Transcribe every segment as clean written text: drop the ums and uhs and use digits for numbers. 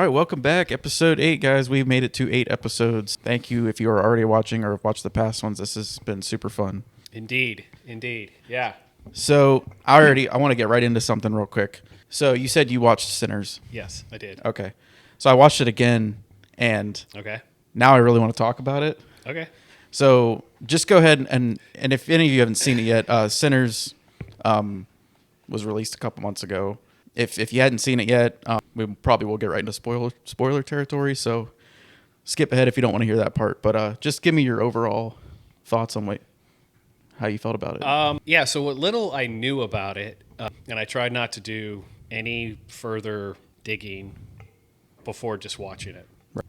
All right, welcome back. Episode 8, guys. We've made it to 8 episodes. Thank you if you are already watching or have watched the past ones. This has been super fun. Indeed. Yeah. So, I want to get right into something real quick. So, you said you watched Sinners. Yes, I did. Okay. So, I watched it again, and Okay. now I really want to talk about it. Okay. So, just go ahead and if any of you haven't seen it yet, Sinners was released a couple months ago. If you hadn't seen it yet, we probably will get right into spoiler territory. So skip ahead if you don't want to hear that part. But just give me your overall thoughts on how you felt about it. Yeah, so what little I knew about it, and I tried not to do any further digging before just watching it. Right.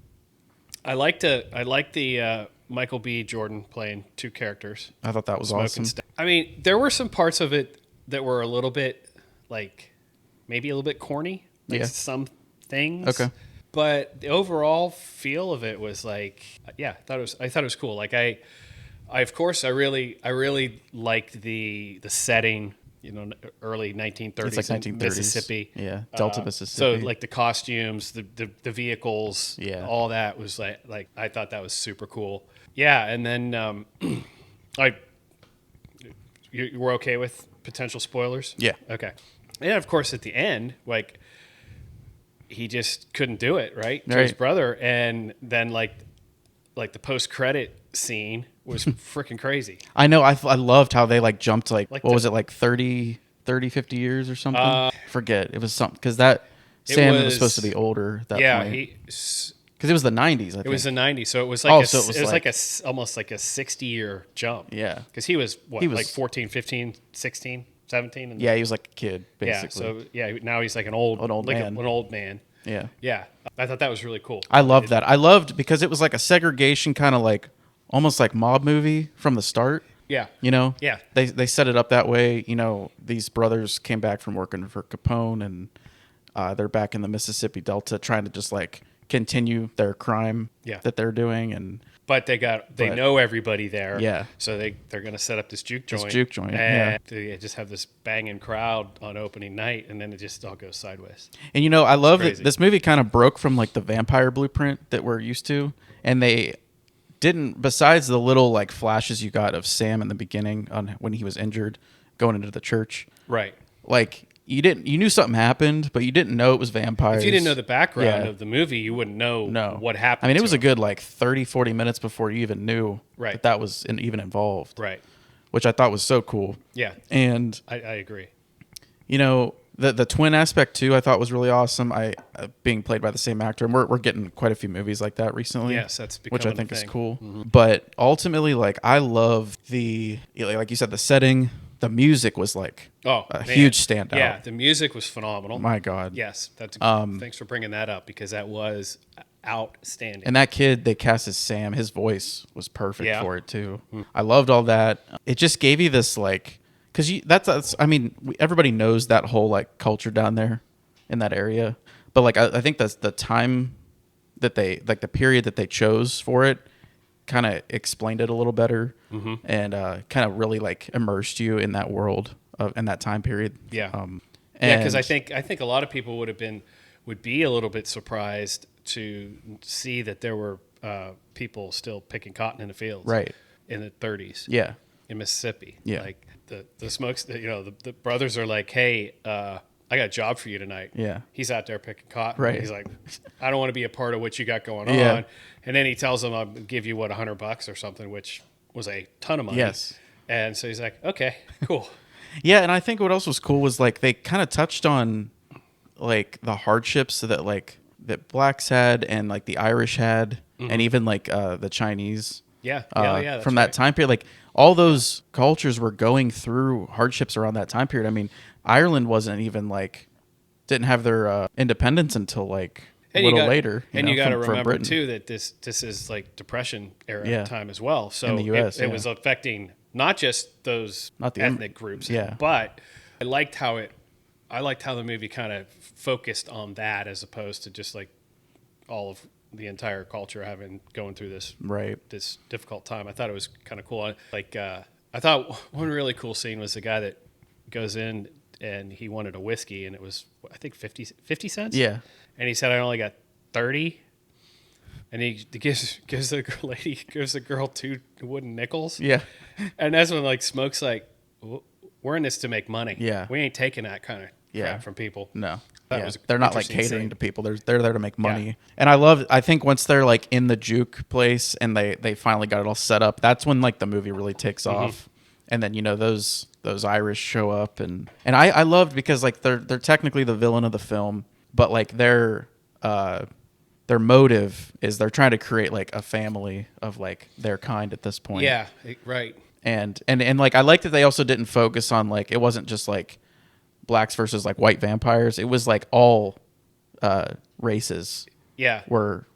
I liked the Michael B. Jordan playing two characters. I thought that was awesome. I mean, there were some parts of it that were a little bit maybe a little bit corny, some things. Okay. But the overall feel of it was I thought it was cool. I of course I really liked the setting, early 1930s, It's like 1930s. Mississippi. Yeah, Delta, Mississippi. So the costumes, the vehicles, Yeah. all that was like I thought that was super cool. Yeah, and then you were okay with potential spoilers? Yeah. Okay. And of course, at the end, he just couldn't do it, right? To Right. his brother, and then like the post-credit scene was freaking crazy. I know. I loved how they jumped what the- was it, 30, 50 years or something? Forget. It was something because that Sam was supposed to be older at that Yeah, point. it Because it was the 90s, I think. was the 90s, so it was almost like a 60-year jump. Yeah. Because he was He was- like 14, 15, 16, 17? Yeah, he was like a kid, Yeah, basically. so now he's like an old man. An old man. Yeah. Yeah, I thought that was really cool. I loved that. I loved because it was like a segregation kind of almost like mob movie from the start. Yeah. Yeah. They set it up that way. These brothers came back from working for Capone, and they're back in the Mississippi Delta trying to just continue their crime that they're doing. But they know everybody there. Yeah. So they're going to set up this juke joint. Yeah. And they just have this banging crowd on opening night, and then it just all goes sideways. And I love that crazy. this movie kind of broke from the vampire blueprint that we're used to, and they didn't. Besides the little flashes you got of Sam in the beginning on when he was injured, going into the church, Right. You knew something happened, but you didn't know it was vampires. If you didn't know the background Yeah. of the movie, you wouldn't know what happened. I mean, it to was a him. good 30, 40 minutes before you even knew Right. that was even involved. Right. Which I thought was so cool. Yeah. And, I agree. the twin aspect too, I thought was really awesome. Being played by the same actor. And we're getting quite a few movies like that recently. Yes, that's which I becoming a think is thing. cool. But ultimately, I love like you said, the setting. The music was a Man. huge standout. Yeah, the music was phenomenal. My God. Yes, thanks for bringing that up because that was outstanding. And that kid they cast as Sam, his voice was perfect Yeah. for it too. I loved all that. It just gave you this because that's I mean everybody knows that whole culture down there in that area, but I think that's the time that they the period that they chose for it kind of explained it a little better and kind of really immersed you in that world in that time period. Yeah. Because I think a lot of people would be a little bit surprised to see that there were people still picking cotton in the fields, Right. in the 30s, Yeah. in Mississippi. Yeah. The smokes, the brothers are like, hey, I got a job for you tonight. Yeah. He's out there picking cotton. Right. He's like, I don't want to be a part of what you got going Yeah. on. And then he tells them, I'll give you $100 or something, which was a ton of money. Yes. And so he's like, okay, cool. Yeah, and I think what else was cool was they kind of touched on the hardships that blacks had and the Irish had and even the Chinese. Yeah. That's from right. that time period, all those cultures were going through hardships around that time period. I mean, Ireland wasn't even didn't have their independence until a little later. You got to from remember Britain. too that this is Depression era Yeah. time as well. So In the US, it yeah. was affecting not just those Not the ethnic groups, yeah. but I liked how the movie kind of focused on that as opposed to just all of the entire culture going through this Right. this difficult time. I thought it was kind of cool. I thought one really cool scene was the guy that goes in and he wanted a whiskey and it was I think 50 cents. Yeah. And he said, I only got 30, and he gives the girl 2 wooden nickels. Yeah. And that's when like Smoke's like, we're in this to make money. Yeah. We ain't taking that kind of Yeah. crap from people. No. That Yeah. was They're not like interesting catering scene. to people. They're there to make money. Yeah. And I think once they're like in the juke place and they finally got it all set up, that's when like the movie really takes off. And then, you know, those Irish show up and I loved because like they're technically the villain of the film, but like their motive is they're trying to create like a family of like their kind at this point. Yeah, right. And like I like that they also didn't focus on like it wasn't just like blacks versus like white vampires. It was like all races Yeah. were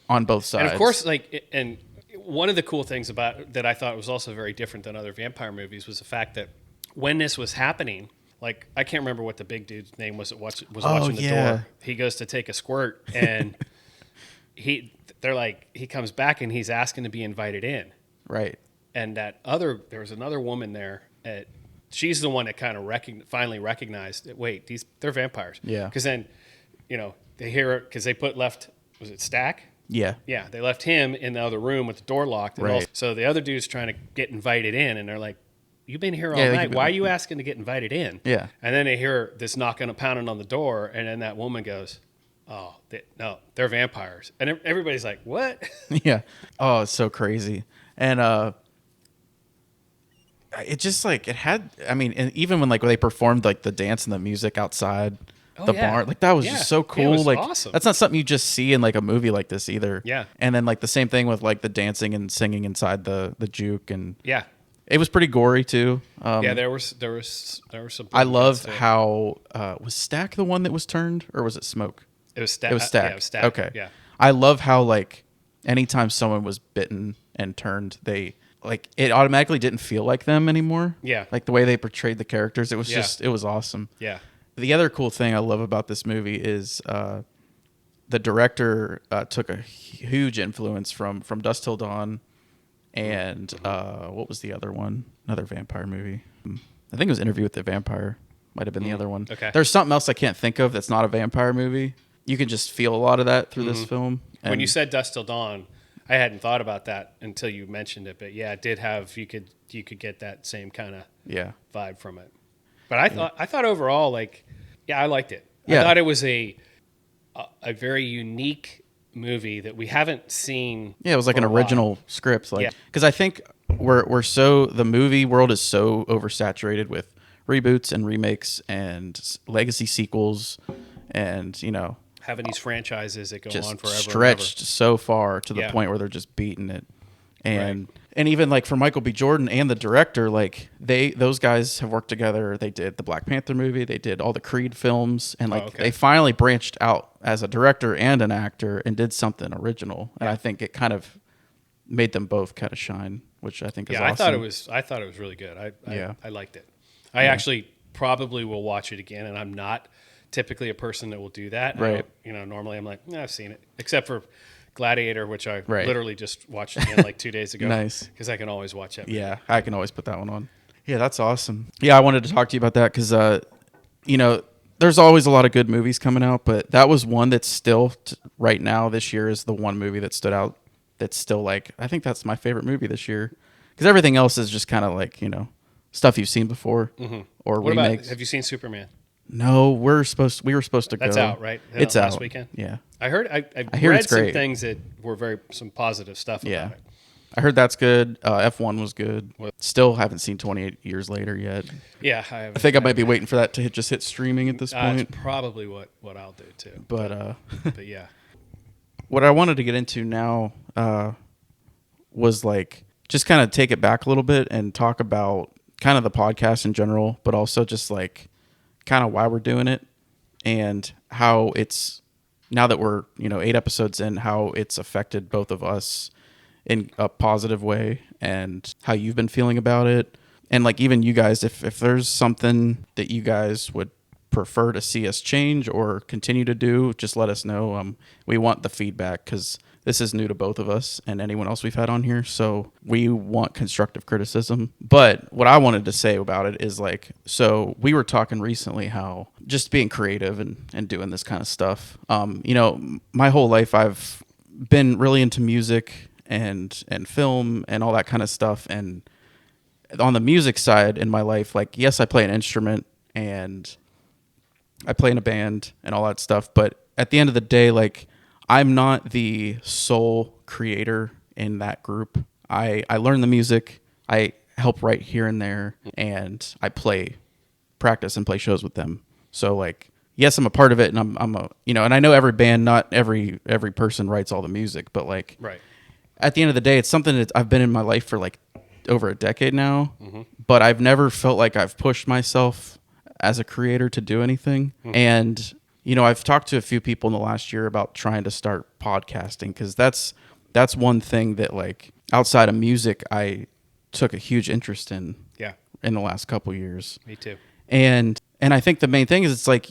on both sides. And of course, like, and one of the cool things about that I thought was also very different than other vampire movies was the fact that when this was happening, like I can't remember what the big dude's name was that was watching the door. He goes to take a squirt, and they're like, he comes back and he's asking to be invited in. Right. And there was another woman there. She's the one that kind of finally recognized that, wait, they're vampires. Yeah. Because then, you know, they hear it because they was it Stack? Yeah. Yeah, they left him in the other room with the door locked. And Right. so the other dude's trying to get invited in, and they're like, you've been here all Yeah, night. Why are you asking to get invited in? Yeah. And then they hear this knocking and pounding on the door, and then that woman goes, oh, no, they're vampires. And everybody's like, what? Yeah. Oh, it's so crazy. And it just like it had I mean, and even when like they performed like the dance and the music outside the yeah. barn, like that was Yeah. just so It cool. was Like awesome. that's not something you just see in like a movie like this either. Yeah. And then like the same thing with like the dancing and singing inside the juke, and Yeah. it was pretty gory too. Yeah, there was some. I loved to it. how was Stack the one that was turned, or was it Smoke? It was Stack. It was Stack. Yeah, it was Stack. Okay. Yeah. I love how like anytime someone was bitten and turned, they like it automatically didn't feel like them anymore. Yeah. Like the way they portrayed the characters, it was Yeah. it was awesome. Yeah. The other cool thing I love about this movie is the director took a huge influence from Dusk Till Dawn, and what was the other one? Another vampire movie. I think it was Interview with the Vampire. Might have been the other one. Okay. There's something else I can't think of that's not a vampire movie. You can just feel a lot of that through this film. When And- you said Dusk Till Dawn, I hadn't thought about that until you mentioned it. But yeah, it did have you could get that same kind of yeah, vibe from it. But I thought overall, like, yeah, I liked it. Yeah. I thought it was a very unique movie that we haven't seen. yeah, it was like for an a while. original script, like Yeah. because I think we're so the movie world is so oversaturated with reboots and remakes and legacy sequels, and you know Having these franchises that go on just forever. and stretched so far to the Yeah. point where they're just beating it. And even like for Michael B. Jordan and the director, like those guys have worked together. They did the Black Panther movie, they did all the Creed films, and like okay. they finally branched out as a director and an actor and did something original. And I think it kind of made them both kind of shine, which I think is Yeah, awesome. I thought it was really good. Yeah. I liked it. I actually probably will watch it again, and I'm not typically a person that will do that. Right. You know, normally I'm like, I've seen it, except for Gladiator, which I Right. literally just watched again like 2 days ago. Nice. Because I can always watch that. Yeah, I can always put that one on. Yeah, that's awesome. Yeah, I wanted to talk to you about that because, you know, there's always a lot of good movies coming out, but that was one that's still, right now, this year is the one movie that stood out that's still like, I think that's my favorite movie this year. Because everything else is just kind of like, you know, stuff you've seen before or What remakes. about, have you seen Superman? No, we were supposed to That's go. out, right? It's Last out. weekend? Yeah. I heard, I hear read it's some great. things that were some positive stuff Yeah. about it. I heard that's good. F1 was good. Still haven't seen 28 Years Later yet. Yeah. I think I might be waiting for that to just hit streaming at this point. That's probably what I'll do too. But But yeah. what I wanted to get into now was like just kind of take it back a little bit and talk about kind of the podcast in general, but also just like kind of why we're doing it and how it's now that we're 8 episodes in, how it's affected both of us in a positive way and how you've been feeling about it. And like even you guys, if there's something that you guys would prefer to see us change or continue to do, just let us know. We want the feedback because this is new to both of us and anyone else we've had on here. So we want constructive criticism. But what I wanted to say about it is like, so we were talking recently how just being creative and doing this kind of stuff. My whole life I've been really into music and film and all that kind of stuff. And on the music side in my life, like, yes, I play an instrument and I play in a band and all that stuff. But at the end of the day, like, I'm not the sole creator in that group. I learn the music, I help write here and there, and I practice and play shows with them. So like, yes, I'm a part of it, and and I know every band, not every person writes all the music, but like, Right. at the end of the day, it's something that I've been in my life for like over a decade now, but I've never felt like I've pushed myself as a creator to do anything. And, I've talked to a few people in the last year about trying to start podcasting because that's one thing that like outside of music, I took a huge interest in the last couple years. Me too. And I think the main thing is it's like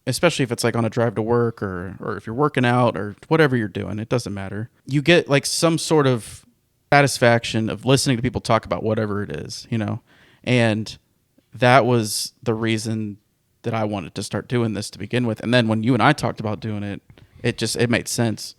especially if it's like on a drive to work or if you're working out or whatever you're doing, it doesn't matter. You get like some sort of satisfaction of listening to people talk about whatever it is, and that was the reason that I wanted to start doing this to begin with. And then when you and I talked about doing it, it made sense.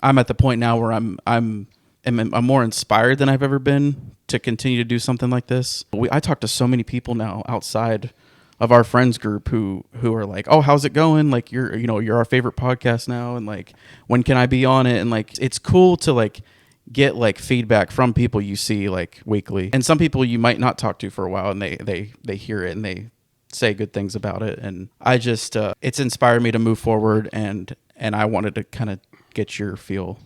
I'm at the point now where I'm more inspired than I've ever been to continue to do something like this. I talk to so many people now outside of our friends group who are like, "Oh, how's it going? Like you're our favorite podcast now, and like when can I be on it?" And like it's cool to like get like feedback from people you see like weekly, and some people you might not talk to for a while, and they hear it and they say good things about it, and I just it's inspired me to move forward, and I wanted to kind of get your feel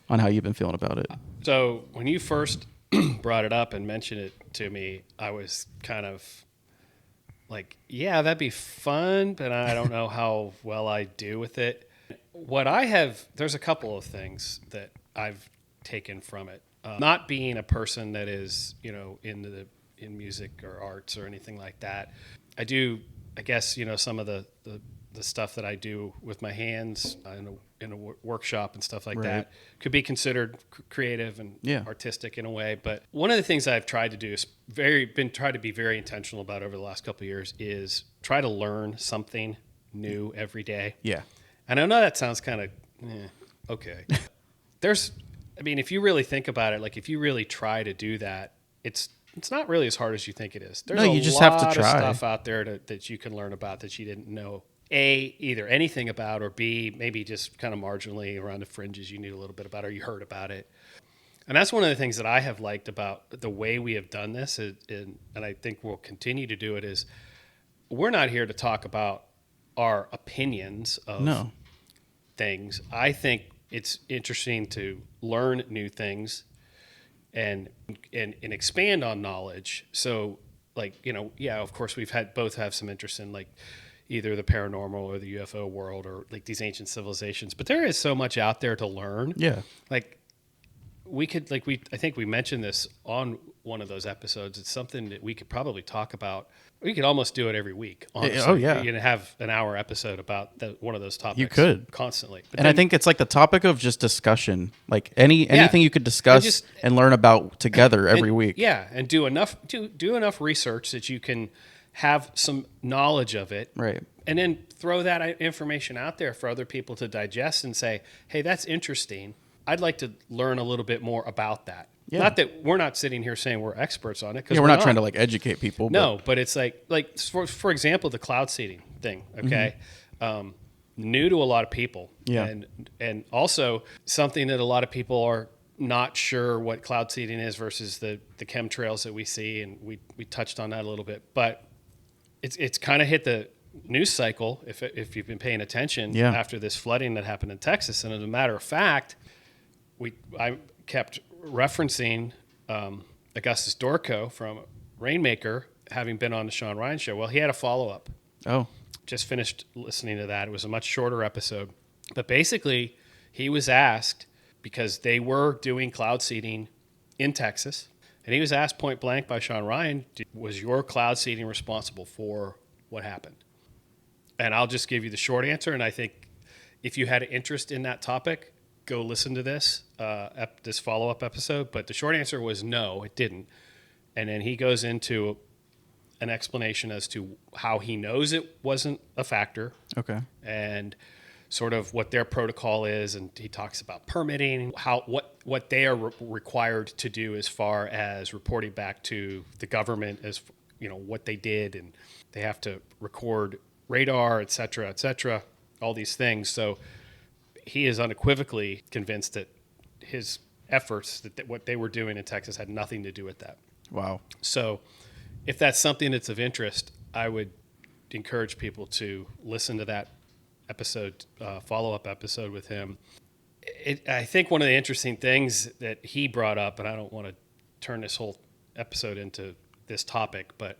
on how you've been feeling about it. So when you first brought it up and mentioned it to me, I was kind of like, yeah, that'd be fun, but I don't know how well I do with it. There's a couple of things that I've taken from it. Not being a person that is, in music or arts or anything like that. I guess, some of the stuff that I do with my hands in a workshop and stuff like Right. that could be considered creative and artistic in a way. But one of the things I've tried to do is try to be very intentional about over the last couple of years is try to learn something new every day. Yeah. And I know that sounds kind of okay. If you really think about it, like if you really try to do that, it's not really as hard as you think it is. There's you just have to lot try. of stuff out there that you can learn about that you didn't know. A, either anything about, or B, maybe just kind of marginally around the fringes you knew a little bit about or you heard about it. And that's one of the things that I have liked about the way we have done this, and I think we'll continue to do it, is we're not here to talk about our opinions of things. I think it's interesting to learn new things and expand on knowledge. So like, of course we've both have some interest in like either the paranormal or the UFO world or like these ancient civilizations, but there is so much out there to learn. Yeah. Like we could, I think we mentioned this on one of those episodes. It's something that we could probably talk about. We could almost do it every week. Honestly. Oh, yeah. Have an hour episode about one of those topics. You could constantly. But and I think it's like the topic of just discussion, like anything you could discuss and learn about together every week. Yeah. And do enough research that you can have some knowledge of it. Right. And then throw that information out there for other people to digest and say, hey, that's interesting. I'd like to learn a little bit more about that. Yeah. Not that we're not sitting here saying we're experts on it. Yeah, we're not trying to like educate people. No, but it's like for example, the cloud seeding thing. Okay, new to a lot of people. Yeah, and also something that a lot of people are not sure what cloud seeding is versus the chemtrails that we see, and we touched on that a little bit. But it's kind of hit the news cycle if you've been paying attention after this flooding that happened in Texas. And as a matter of fact, I kept referencing Augustus Dorco from Rainmaker having been on the Sean Ryan show. Well, he had a follow-up. Oh. Just finished listening to that. It was a much shorter episode. But basically, he was asked, because they were doing cloud seeding in Texas, and he was asked point blank by Sean Ryan, was your cloud seeding responsible for what happened? And I'll just give you the short answer. And I think if you had an interest in that topic, go listen to this this follow-up episode. But the short answer was no, it didn't. And then he goes into an explanation as to how he knows it wasn't a factor. Okay. And sort of what their protocol is, and he talks about permitting, what they are required to do as far as reporting back to the government as what they did, and they have to record radar, et cetera, all these things. So he is unequivocally convinced that his efforts, that what they were doing in Texas, had nothing to do with that. Wow. So if that's something that's of interest, I would encourage people to listen to that episode, follow-up episode with him. I think one of the interesting things that he brought up, and I don't want to turn this whole episode into this topic, but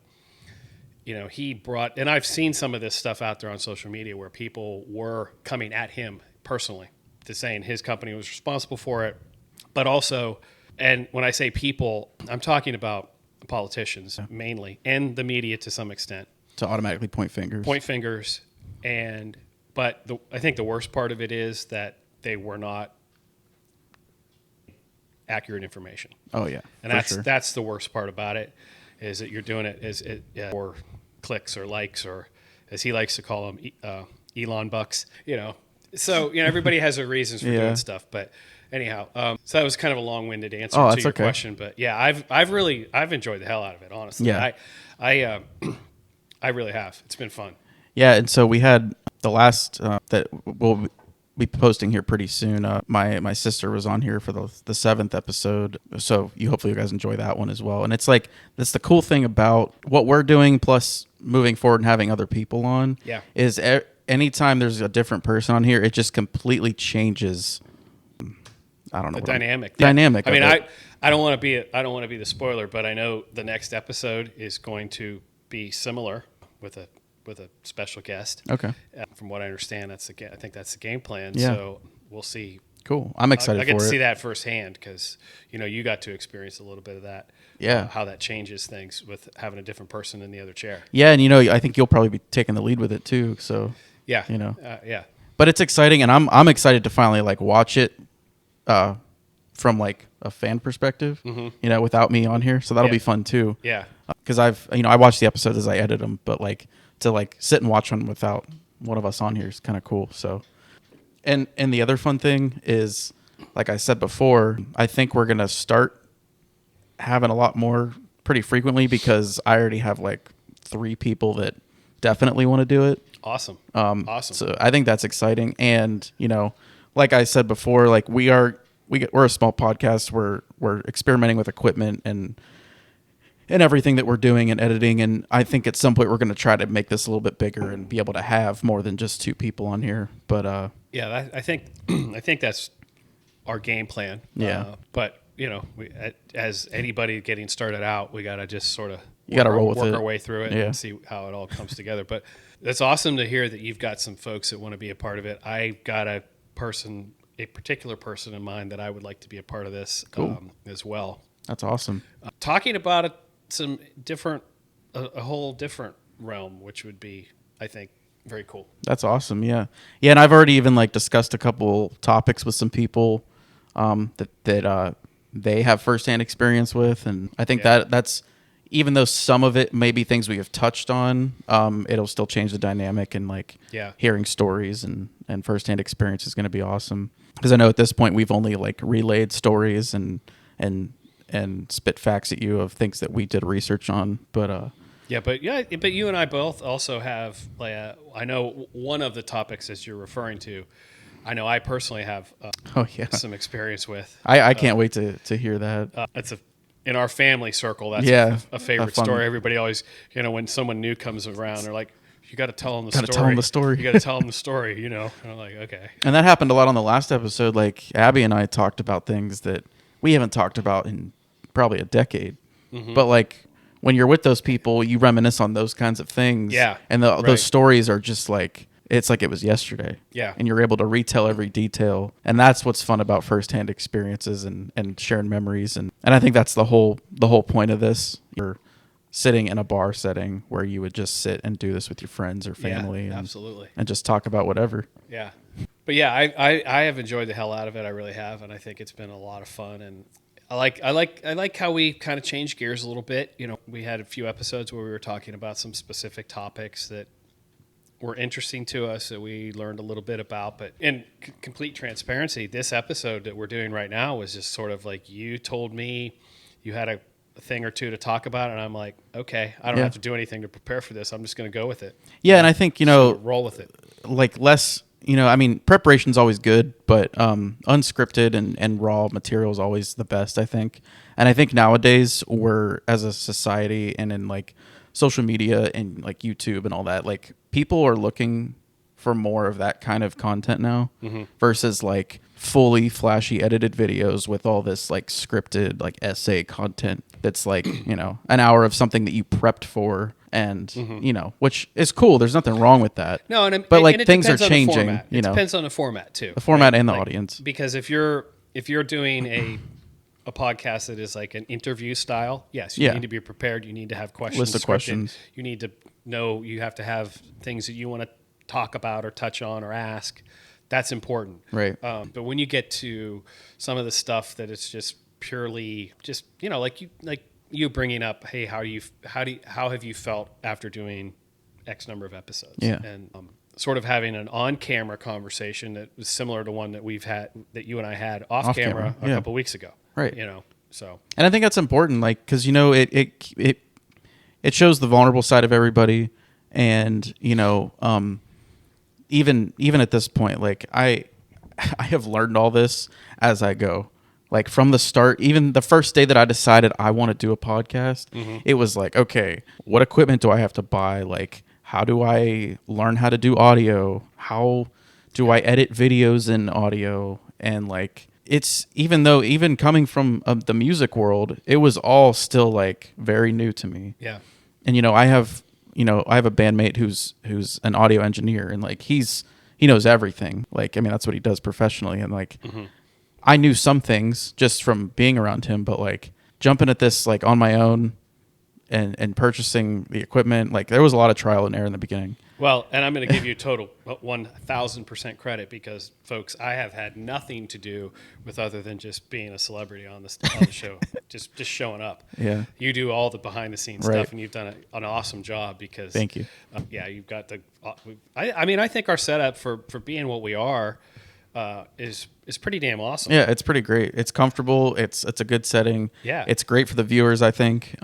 he brought, and I've seen some of this stuff out there on social media where people were coming at him personally to saying his company was responsible for it, but also, and when I say people, I'm talking about politicians mainly, and the media to some extent. To automatically point fingers. But I think the worst part of it is that they were not accurate information. Oh yeah, and that's the worst part about it, is that you're doing it for clicks or likes, or as he likes to call them, Elon bucks. So everybody has their reasons for doing stuff. But anyhow, so that was kind of a long-winded answer to your question. But yeah, I've enjoyed the hell out of it, honestly. Yeah, I really have. It's been fun. Yeah, and so we had the last that we'll be posting here pretty soon. My sister was on here for the 7th episode, so hopefully you guys enjoy that one as well. And it's like, that's the cool thing about what we're doing, plus moving forward and having other people on. Yeah, is anytime there's a different person on here, it just completely changes. I don't know the dynamic. I mean, I don't want to be the spoiler, but I know the next episode is going to be similar with a special guest. Okay. From what I understand, I think that's the game plan. Yeah. So we'll see. Cool. I'm excited I get for to it. see that firsthand because you got to experience a little bit of that. Yeah. How that changes things with having a different person in the other chair. Yeah, and I think you'll probably be taking the lead with it too. So yeah. Yeah. But it's exciting, and I'm excited to finally watch it from a fan perspective. Mm-hmm. Without me on here, so that'll be fun too. Yeah. Because I watch the episodes as I edit them, but to sit and watch one without one of us on here is kind of cool. So, and the other fun thing is, like I said before, I think we're gonna start having a lot more pretty frequently, because I already have 3 people that definitely want to do it. Awesome. Awesome. So I think that's exciting, and like I said before, we're a small podcast. We're experimenting with equipment and everything that we're doing and editing. And I think at some point we're going to try to make this a little bit bigger and be able to have more than just 2 people on here. But I think that's our game plan. Yeah. But as anybody getting started out, we got to just sort of work our way through it and see how it all comes together. But it's awesome to hear that you've got some folks that want to be a part of it. I got a particular person in mind that I would like to be a part of this. Cool. As well. That's awesome. Talking about a whole different realm, which would be, I think, very cool. That's awesome. Yeah. Yeah. And I've already even discussed a couple topics with some people that they have firsthand experience with. And I think that's, even though some of it may be things we have touched on, it'll still change the dynamic, and hearing stories and firsthand experience is going to be awesome. Because I know at this point we've only relayed stories and spit facts at you of things that we did research on. But but you and I both also have, I know one of the topics as you're referring to, I know I personally have some experience with. I can't wait to hear that. It's in our family circle, that's a favorite story. Everybody always, when someone new comes around, they're like, you got to tell them the story. Tell them the story. You got to tell them the story, And I'm like, okay. And that happened a lot on the last episode. Abby and I talked about things that we haven't talked about in probably a decade. Mm-hmm. But when you're with those people, you reminisce on those kinds of things. Yeah. And those stories are just it's like it was yesterday. Yeah. And you're able to retell every detail. And that's what's fun about firsthand experiences and sharing memories. And I think that's the whole point of this. sitting in a bar setting where you would just sit and do this with your friends or family, Yeah, and, absolutely. and just talk about whatever. Yeah. But yeah, I have enjoyed the hell out of it. I really have, and I think it's been a lot of fun. And I like how we kind of changed gears a little bit. You know, we had a few episodes where we were talking about some specific topics that were interesting to us that we learned a little bit about. But in complete transparency, this episode that we're doing right now was just sort of like you told me you had a thing or two to talk about, and I'm like, okay, I don't Yeah. have to do anything to prepare for this. I'm just going to go with it. Yeah, and I think, So roll with it. like less, I mean, preparation's always good, but unscripted and raw material is always the best, I think. And I think nowadays we're, as a society and in like social media and like YouTube and all that, like people are looking for more of that kind of content now versus like fully flashy edited videos with all this like scripted like essay content that's like, an hour of something that you prepped for, and which is cool. There's nothing wrong with that. No, and but like and it things are depends on the changing, format. It depends on the format too. the format right? and the Like, audience. Because if you're doing a podcast that is like an interview style, yes, you Yeah. need to be prepared. You need to have questions. List of scripted. questions. You need to know. You have to have things that you want to talk about or touch on or ask. That's important. Right. But when you get to some of the stuff that it's just purely just like you bringing up, hey, how have you felt after doing X number of episodes? Yeah. And sort of having an on-camera conversation that was similar to one that that you and I had off camera a yeah. couple weeks ago. Right. And I think that's important, like, because it shows the vulnerable side of everybody, and even at this point, like I have learned all this as I go. Like from the start, even the first day that I decided I want to do a podcast, it was like, okay, what equipment do I have to buy? Like, how do I learn how to do audio? How do I edit videos in audio? And like, it's even coming from the music world, it was all still like very new to me. Yeah. And I have a bandmate who's an audio engineer, and like he knows everything. Like, I mean, that's what he does professionally, and like I knew some things just from being around him, but like jumping at this like on my own and purchasing the equipment, like there was a lot of trial and error in the beginning. Well, and I'm going to give you total 1,000% credit because, folks, I have had nothing to do with other than just being a celebrity on the show, just showing up. Yeah. You do all the behind the scenes Right. stuff, and you've done an awesome job because. Thank you. Yeah, you've got the. I mean, I think our setup for being what we are is pretty damn awesome. Yeah, it's pretty great. It's comfortable. It's a good setting. Yeah. It's great for the viewers, I think.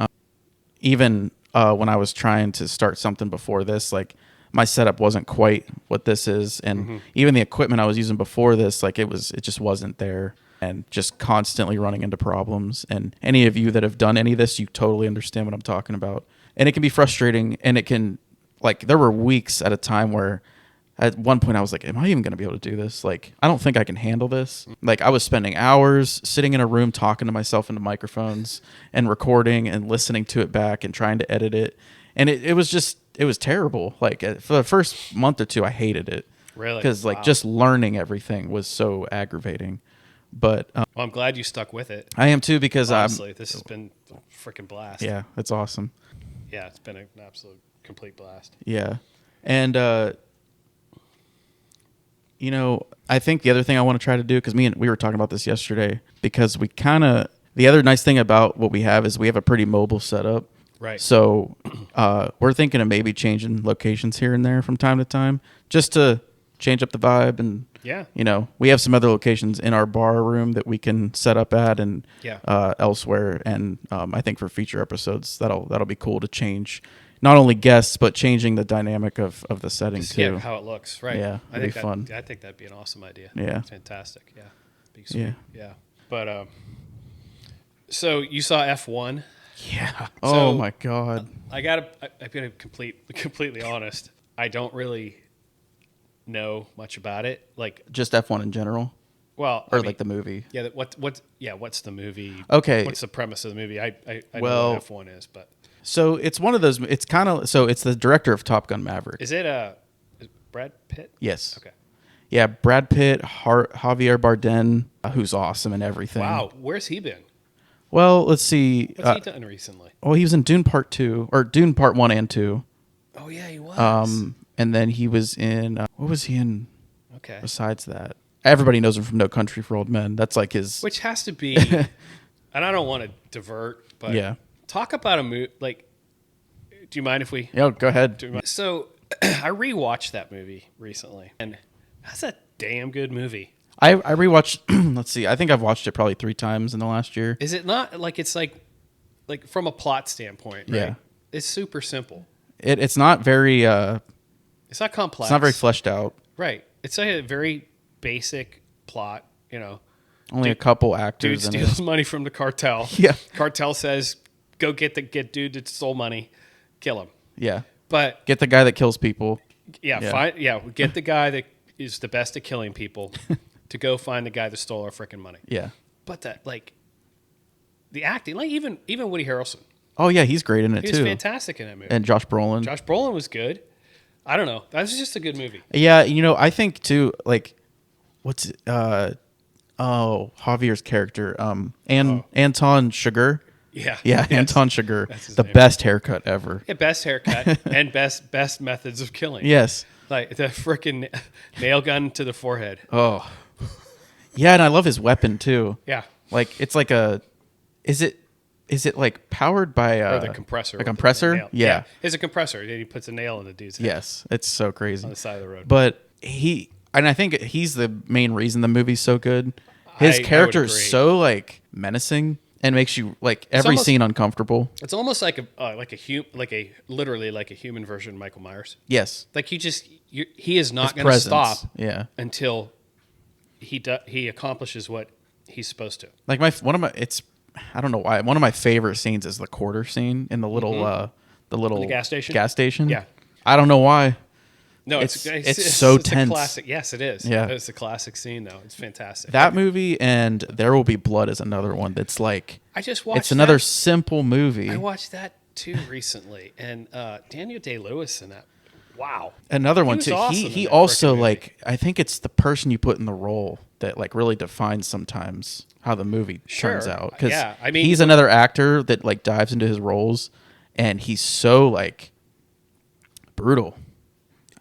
Even when I was trying to start something before this, like my setup wasn't quite what this is, and even the equipment I was using before this, like it just wasn't there, and just constantly running into problems. And any of you that have done any of this, you totally understand what I'm talking about. And it can be frustrating, and it can, like, there were weeks at a time where at one point I was like, am I even going to be able to do this? Like, I don't think I can handle this. Like, I was spending hours sitting in a room talking to myself into microphones and recording and listening to it back and trying to edit it. And it was terrible. Like, for the first month or two, I hated it. Really? Because, like, Wow. just learning everything was so aggravating. But Well, I'm glad you stuck with it. I am too, because Honestly, this has been a freaking blast. yeah, it's awesome. Yeah, it's been an absolute complete blast. Yeah. And, I think the other thing I want to try to do, because we were talking about this yesterday, because the other nice thing about what we have is we have a pretty mobile setup. Right. So we're thinking of maybe changing locations here and there from time to time, just to change up the vibe. And, Yeah. we have some other locations in our bar room that we can set up at, and Yeah. elsewhere. And I think for future episodes, that'll be cool to change not only guests, but changing the dynamic of the setting Just, too. yeah, how it looks, right? Yeah, I it'd think be fun. I think that'd be an awesome idea. Yeah. Fantastic. Yeah. Be sweet. Yeah. Yeah. But so you saw F1. Yeah. So- Oh my God. I'm gonna be completely honest. I don't really know much about it. Like, Just F1 in general, well, or I mean, like the movie. yeah. What's the movie? Okay. What's the premise of the movie? I know Well- what F1 is, but So it's one of those. It's kind of it's the director of Top Gun Maverick. is it Brad Pitt? Yes. Okay. Yeah, Brad Pitt, Javier Bardem, who's awesome in everything. Wow, where's he been? Well, let's see. What's he done recently? Well, he was in Dune Part 2 or Dune Part 1 and 2. Oh yeah, he was. And then he was in what was he in Okay. besides that? Everybody knows him from No Country for Old Men. That's like his. Which has to be, and I don't want to divert, but Yeah. talk about a movie. Like, do you mind if we? Yo, go ahead. So, I rewatched that movie recently, and that's a damn good movie. I rewatched. Let's see. I think I've watched it probably 3 times in the last year. Is it not like it's like from a plot standpoint? Right? Yeah. It's super simple. It's not very. It's not complex. It's not very fleshed out. Right. It's a very basic plot. You know, Only a couple dude actors in steals it. money from the cartel. Yeah. Cartel says, "Go get dude that stole money, kill him." Yeah. But Get the guy that kills people. yeah, get the guy that is the best at killing people to go find the guy that stole our freaking money. Yeah. But that like the acting, like even Woody Harrelson, Oh yeah, he's great in it he was too. fantastic in that movie. And Josh Brolin. Josh Brolin was good. I don't know. That was just a good movie. Yeah, I think too. Like, what's Javier's character, Anton Sugar. Yeah. Yeah, Yes. Anton Sugar, That's his the name. best haircut ever. Yeah, best haircut and best methods of killing. Yes. Like the freaking nail gun to the forehead. Oh. Yeah, and I love his weapon too. Yeah. Like it's like is it like powered by Or the compressor. A with the compressor? nail. Yeah. It's a compressor. And he puts a nail in the dude's head Yes, it's so crazy. on the side of the road. But I think he's the main reason the movie's so good. His I would character is agree. so like menacing and makes you like every almost- scene uncomfortable. It's almost like literally like a human version of Michael Myers. Yes. Like he is not His going to presence. stop Yeah. until he accomplishes what he's supposed to. Like I don't know why. One of my favorite scenes is the quarter scene in the little The gas station? Gas station. Yeah. I don't know why. No, It's so a tense. classic. Yes, it is. Yeah. It's a classic scene though. It's fantastic. That movie and There Will Be Blood is another one that's like I just watched. it's another that. simple movie. I watched that too recently, and Daniel Day-Lewis in that. Wow. Another one was too. awesome He in he that also frickin' movie. like I think it's the person you put in the role that like really defines sometimes how the movie turns Sure. out. Because Yeah, I mean- he's another actor that like dives into his roles, and he's so like brutal.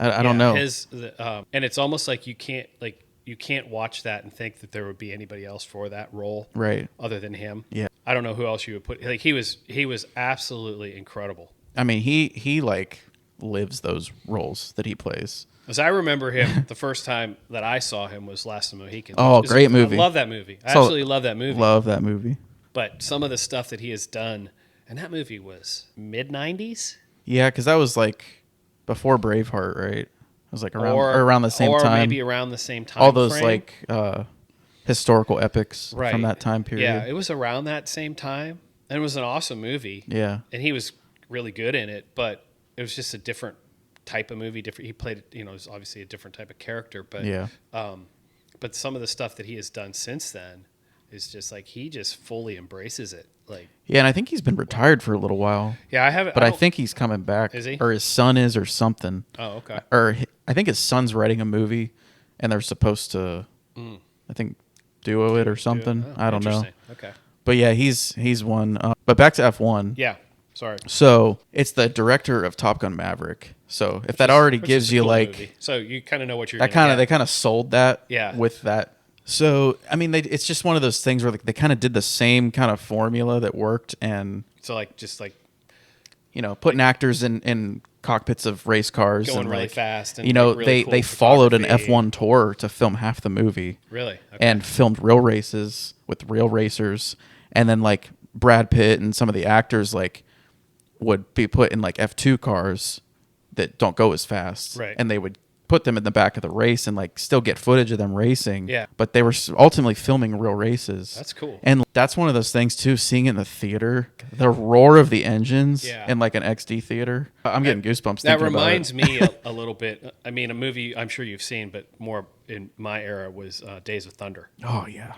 I don't know. And it's almost like you can't watch that and think that there would be anybody else for that role, Right. other than him. Yeah. I don't know who else you would put. Like he was absolutely incredible. I mean, he like lives those roles that he plays. As I remember him, the first time that I saw him was Last of the Mohicans. Oh, which is- great movie. I love that movie. I So- absolutely love that movie. Love that movie. But some of the stuff that he has done, and that movie was mid-90s. Yeah, because that was like before Braveheart, right? It was like around or around the same or time. maybe around the same time. All those frame. like historical epics Right. from that time period. Yeah, it was around that same time, and it was an awesome movie. Yeah. And he was really good in it, but it was just a different type of movie. Different. He played, it was obviously a different type of character, but Yeah. But some of the stuff that he has done since then is just like he just fully embraces it. Like, Yeah, and I think he's been retired for a little while, yeah, I haven't. but I don't- think he's coming back. Is he? Or his son is, or something. Oh, okay. I think his son's writing a movie, and they're supposed to, I think, duo it or something. Oh, I don't know. interesting. Okay. But yeah, he's one. But back to F1. Yeah. Sorry. So it's the director of Top Gun Maverick. So if that already Which gives is a you cool like movie. So you kind of know what you're. that gonna kind of get. they kind of sold that Yeah. with that. So I mean, it's just one of those things where they kind of did the same kind of formula that worked, and So like just like putting actors in cockpits of race cars Going and really like, fast and, like, really they cool followed an photography. F1 tour to film half the movie. really. Okay. And filmed real races with real racers, and then like Brad Pitt and some of the actors like would be put in like F2 cars that don't go as fast, Right. and they would put them in the back of the race and like still get footage of them racing. Yeah. But they were ultimately filming real races. That's cool. And that's one of those things too, seeing it in the theater, the roar of the engines Yeah. in like an XD theater. I'm getting goosebumps That thinking reminds about it. me a little bit. I mean, a movie I'm sure you've seen, but more in my era was Days of Thunder. Oh yeah.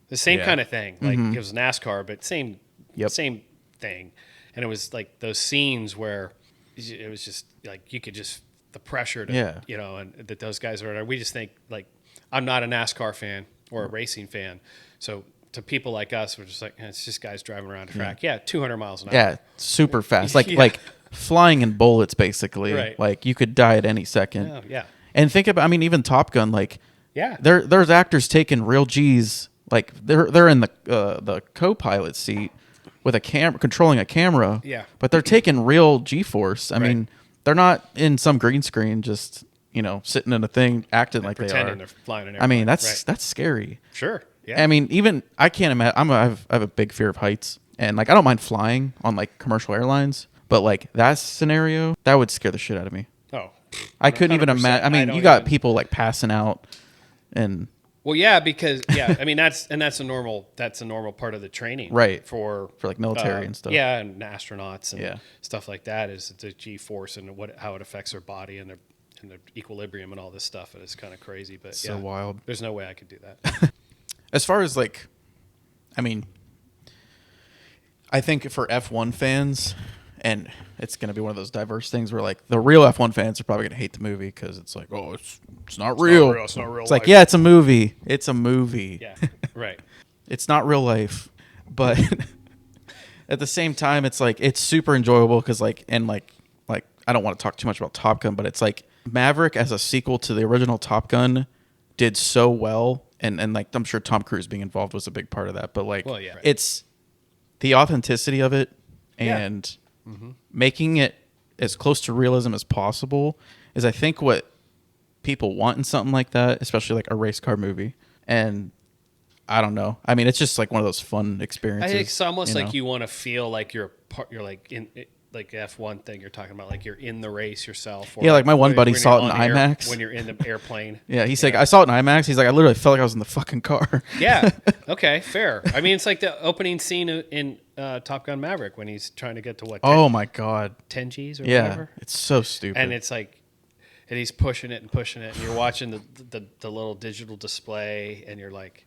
The same Yeah. kind of thing. Like it was NASCAR, but same Yep. same thing. And it was like those scenes where it was just like you could just the pressure to Yeah. and that those guys are. We just think like I'm not a NASCAR fan or a racing fan, so to people like us, we're just like, it's just guys driving around a track. Yeah, 200 miles an hour. Yeah, super fast. Like Yeah. like flying in bullets, basically. Right. Like you could die at any second. Oh, yeah. And think about, I mean, even Top Gun, like Yeah. there's actors taking real G's, like they're in the co-pilot seat with a camera, controlling a camera. Yeah. But they're taking real G-force. I Right. mean, they're not in some green screen, just sitting in a thing, acting like they Pretending are. they're flying an I mean, airplane. that's Right. scary. Sure. Yeah. I mean, even I can't imagine. I have a big fear of heights, and like I don't mind flying on like commercial airlines, but like that scenario that would scare the shit out of me. Oh. I couldn't even 100%. imagine. I mean, don't you got even- people like passing out, and Well, yeah, because I mean that's a normal part of the training, Right. For like military and stuff. Yeah, and astronauts and Yeah. stuff like that is the G force and how it affects their body and their equilibrium and all this stuff. And it's kind of crazy, but So yeah, wild. There's no way I could do that. As far as like, I mean, I think for F1 fans, and it's going to be one of those diverse things where like the real F1 fans are probably going to hate the movie because it's like, oh, it's not real. It's not real It's like, life. yeah, it's a movie. It's a movie. Yeah, right. It's not real life, but at the same time, it's like it's super enjoyable because like I don't want to talk too much about Top Gun, but it's like Maverick as a sequel to the original Top Gun did so well, and like I'm sure Tom Cruise being involved was a big part of that, but like Well, yeah. Right. it's the authenticity of it Yeah. and making it as close to realism as possible is I think what people want in something like that, especially like a race car movie. And I don't know. I mean, it's just like one of those fun experiences. I think it's almost you like know? you want to feel like you're part. You're like in like F1 thing you're talking about, like you're in the race yourself. Or Yeah, like my one buddy when saw you're it in on IMAX. when you're in the airplane. Yeah, he's like, I saw it in IMAX. He's like, I literally felt like I was in the fucking car. Yeah. Okay. Fair. I mean, it's like the opening scene in Top Gun Maverick when he's trying to get to what? 10, Oh my god. 10 G's or Yeah, whatever. it's so stupid. And it's like, and he's pushing it, and you're watching the little digital display, and you're like,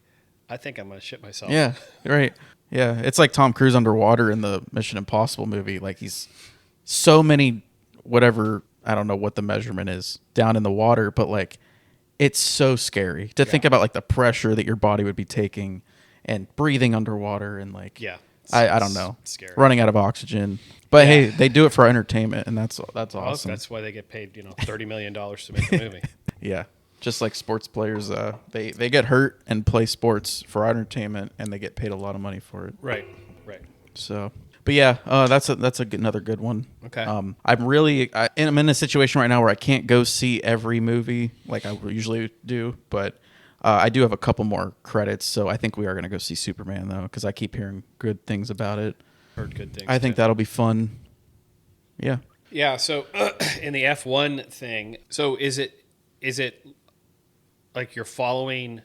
I think I'm gonna shit myself. yeah, right. Yeah, it's like Tom Cruise underwater in the Mission Impossible movie. Like he's so many whatever, I don't know what the measurement is down in the water, but like it's so scary to think about like the pressure that your body would be taking and breathing underwater and like Yeah. I don't know. It's scary. Running out of oxygen. But hey, they do it for entertainment and that's Well, awesome. that's why they get paid, $30 million to make the movie. Yeah. Just like sports players, they get hurt and play sports for entertainment and they get paid a lot of money for it. Right. Right. So, but yeah, that's another good one. Okay. I'm in a situation right now where I can't go see every movie like I usually do, but I do have a couple more credits, so I think we are going to go see Superman though, because I keep hearing good things about it. Heard good things. I think too. that'll be fun. Yeah. Yeah. So in the F1 thing, so is it like you're following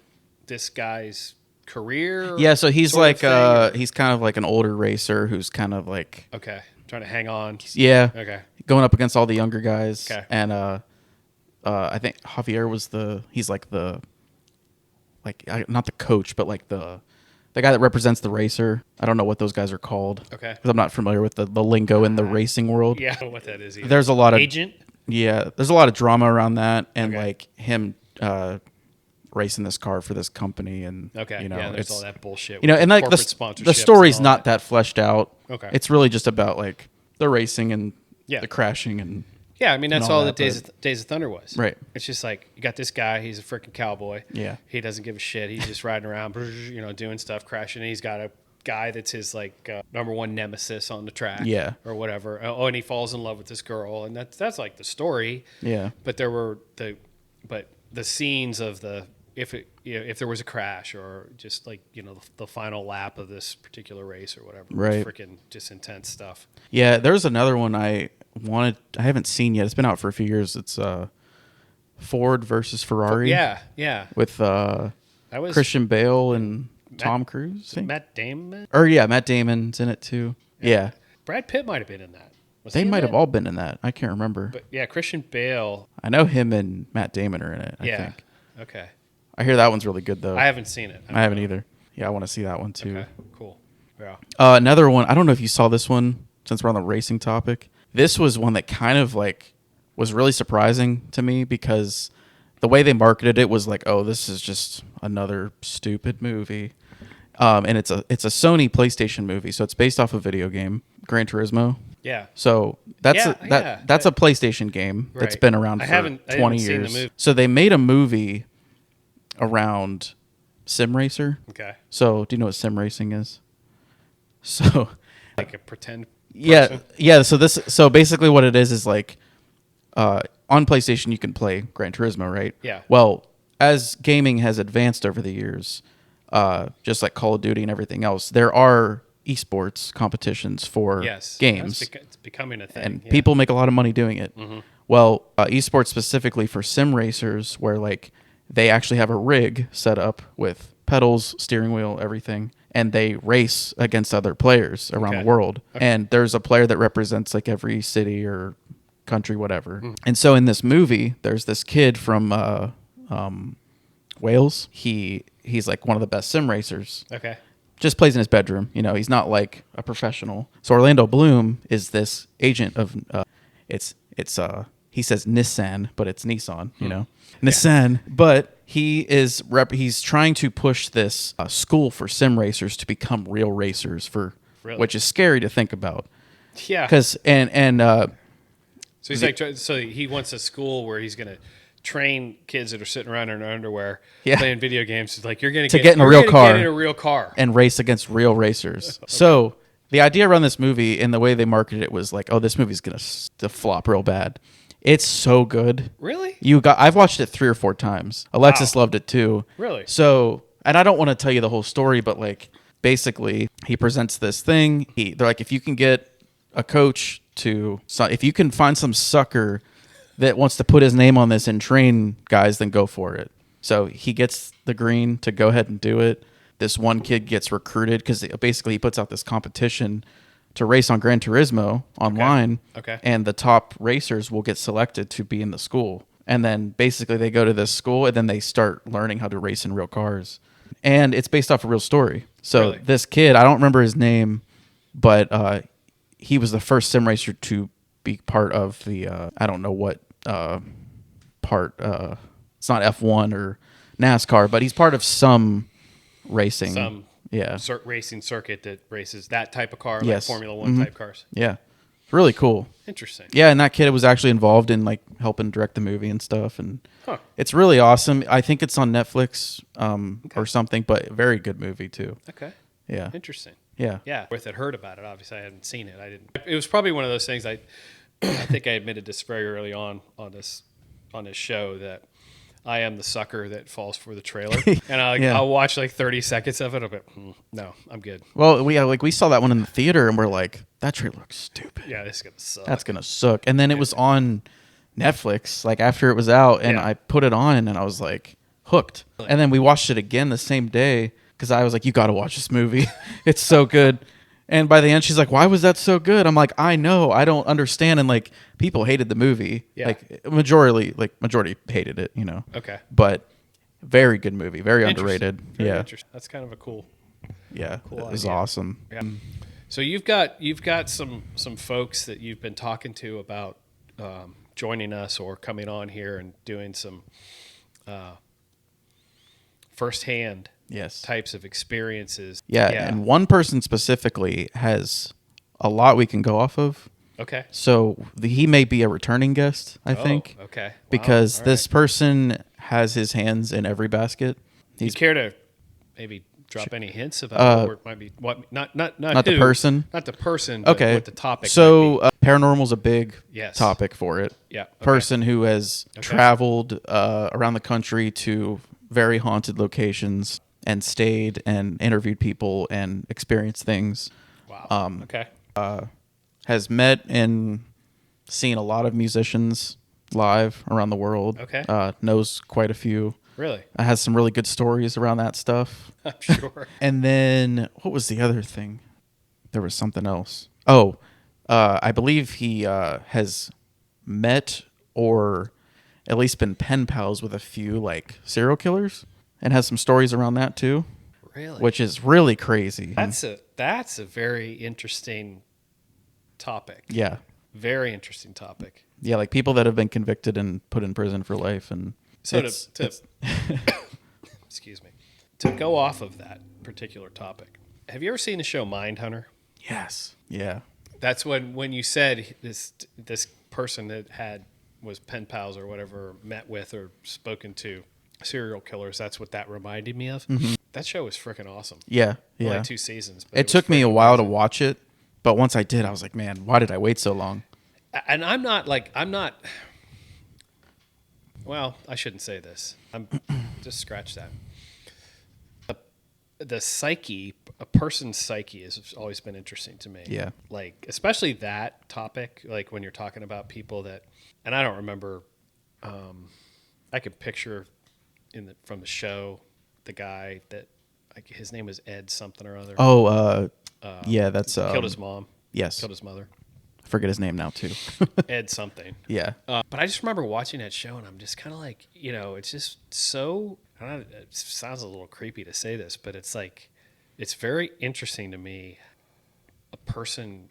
this guy's career? Yeah. So he's sort like of thing, or- he's kind of like an older racer who's kind of like okay, trying to hang on. yeah Okay. going up against all the younger guys. Okay. And I think Javier was he's like the not the coach, but like the guy that represents the racer. I don't know what those guys are called. Okay. Because I'm not familiar with the lingo in the racing world. Yeah. I don't know what that is either. There's a lot of agent. Yeah, there's a lot of drama around that, and Okay. like him racing this car for this company, and Okay. it's Yeah. There's all that bullshit. and like corporate the sponsorships story's and all not that fleshed out. Okay. It's really just about like the racing and Yeah. the crashing and Yeah, I mean that's all all that, that Days of Thunder was. Right. It's just like you got this guy. He's a freaking cowboy. Yeah. He doesn't give a shit. He's just riding around, doing stuff, crashing. And he's got a guy that's his like number one nemesis on the track. Yeah. Or whatever. Oh, and he falls in love with this girl, and that's like the story. yeah. But there were the scenes of if there was a crash or just like the final lap of this particular race or whatever. Right. Freaking just intense stuff. Yeah, there's another one I haven't seen yet. It's been out for a few years. It's Ford versus Ferrari. Yeah. Yeah. With I was Christian Bale and Tom Cruise. I think? Matt Damon. Or yeah, Matt Damon's in it too. Yeah. Brad Pitt might have been in that. Was They he in might that? have all been in that. I can't remember. But yeah, Christian Bale. I know him and Matt Damon are in it, I Yeah. think. Okay. I hear that one's really good though. I haven't seen it. I haven't either. Yeah, I want to see that one too. Okay. Cool. Yeah. Another one, I don't know if you saw this one since we're on the racing topic. This was one that kind of like was really surprising to me because the way they marketed it was like, oh, this is just another stupid movie. And it's a Sony PlayStation movie, so it's based off a video game, Gran Turismo. Yeah. So that's a PlayStation game that's Right. been around I for haven't 20 seen the years. movie. So they made a movie around Sim Racer. Okay. So do you know what sim racing is? So Like a pretend. yeah, yeah. So basically, what it is like, on PlayStation you can play Gran Turismo, right? Yeah. Well, as gaming has advanced over the years, just like Call of Duty and everything else, there are esports competitions for Yes. games, It's becoming a thing. and yeah. people make a lot of money doing it. Well, esports specifically for sim racers, where like they actually have a rig set up with pedals, steering wheel, everything, and they race against other players around Okay. the world. And there's a player that represents like every city or country, whatever. And so in this movie, there's this kid from Wales. He's like one of the best sim racers. Okay. Just plays in his bedroom. You know, he's not like a professional. So Orlando Bloom is this agent of it's he says Nissan, but it's Nissan, you know. Nissan, but he's trying to push this school for sim racers to become real racers Really? which is scary to think about. Yeah. Cuz So he's so he wants a school where he's going to train kids that are sitting around in their underwear Yeah. playing video games. It's like you're going To get in a real car. Get in a real car. and race against real racers. So the idea around this movie and the way they marketed it was like, oh, this movie's gonna flop real bad. It's so good. Really? I've watched it 3 or 4 times. Alexis Wow. loved it too. Really? So, and I don't want to tell you the whole story, but like basically he presents this thing. They're like, if you can get a coach if you can find some sucker that wants to put his name on this and train guys, then go for it. So he gets the green to go ahead and do it. This one kid gets recruited because basically he puts out this competition to race on Gran Turismo online. Okay. And the top racers will get selected to be in the school. And then basically they go to this school and then they start learning how to race in real cars. And it's based off a real story. So Really? this kid, I don't remember his name, but he was the first sim racer to be part of the I don't know what part. It's not F1 or NASCAR, but he's part of some racing. Yeah. Racing circuit that races that type of car, like Yes. Formula One type cars. Yeah. It's really cool. Interesting. Yeah, and that kid was actually involved in like helping direct the movie and stuff, and Huh. it's really awesome. I think it's on Netflix or something, but very good movie too. Okay. Yeah. Interesting. Yeah. Yeah. With it, heard about it. Obviously, I hadn't seen it. I didn't. It was probably one of those things. I think I admitted this very early on this show that I am the sucker that falls for the trailer, and I'll watch like 30 seconds of it. I'll be, no, I'm good. Well, we saw that one in the theater, and we're like, that trailer looks stupid. Yeah, this is gonna suck. That's gonna suck. And then it was on Netflix, like after it was out, and Yeah. I put it on, and I was like hooked. And then we watched it again the same day because I was like, you got to watch this movie. It's so good. And by the end, she's like, why was that so good? I'm like, I know, I don't understand. And like, people hated the movie. Yeah. Like majority hated it, you know. Okay. But very good movie, very Interesting. underrated. Very Yeah. interesting. That's kind of a cool. Yeah. Cool It was idea. awesome. Yeah. So you've got some folks that you've been talking to about joining us or coming on here and doing some firsthand Yes. types of experiences. Yeah. And one person specifically has a lot we can go off of. Okay. So he may be a returning guest, I Oh, think, okay. Wow. because All this right. person has his hands in every basket. You He's care to maybe drop any hints about what might be what not the who, person? not the person, but okay. what the topic. So might paranormal's a big Yes. topic for it. be. Yeah. Okay. Person who has traveled around the country to very haunted locations and stayed and interviewed people and experienced things. Wow. Okay. Has met and seen a lot of musicians live around the world. Okay. Knows quite a few. Really? Has some really good stories around that stuff. I'm sure. And then what was the other thing? There was something else. Oh, I believe he has met or at least been pen pals with a few like serial killers and has some stories around that too, Really? which is really crazy. That's a very interesting topic. Yeah. Very interesting topic. Yeah, like people that have been convicted and put in prison for life. And So it's- to it's- excuse me. to go off of that particular topic, have you ever seen the show Mindhunter? Yes. Yeah. That's when you said this person that was pen pals or whatever, met with or spoken to serial killers. That's what that reminded me of. That show was freaking awesome. Yeah. Yeah. Only 2 seasons. But It was took me a freaking while to amazing. watch it, but once I did, I was like, man, why did I wait so long? And I'm not. Well, I shouldn't say this. I'm just scratch that. The psyche, a person's psyche, has always been interesting to me. Yeah. Like, especially that topic, like when you're talking about people that, and I don't remember, I could picture from the show, the guy that, like, his name was Ed something or other. Oh, yeah, that's Killed his mom. yes. Killed his mother. I forget his name now too. Ed something. Yeah. But I just remember watching that show, and I'm just kind of like, it's just so. I don't know, it sounds a little creepy to say this, but it's like, it's very interesting to me. A person's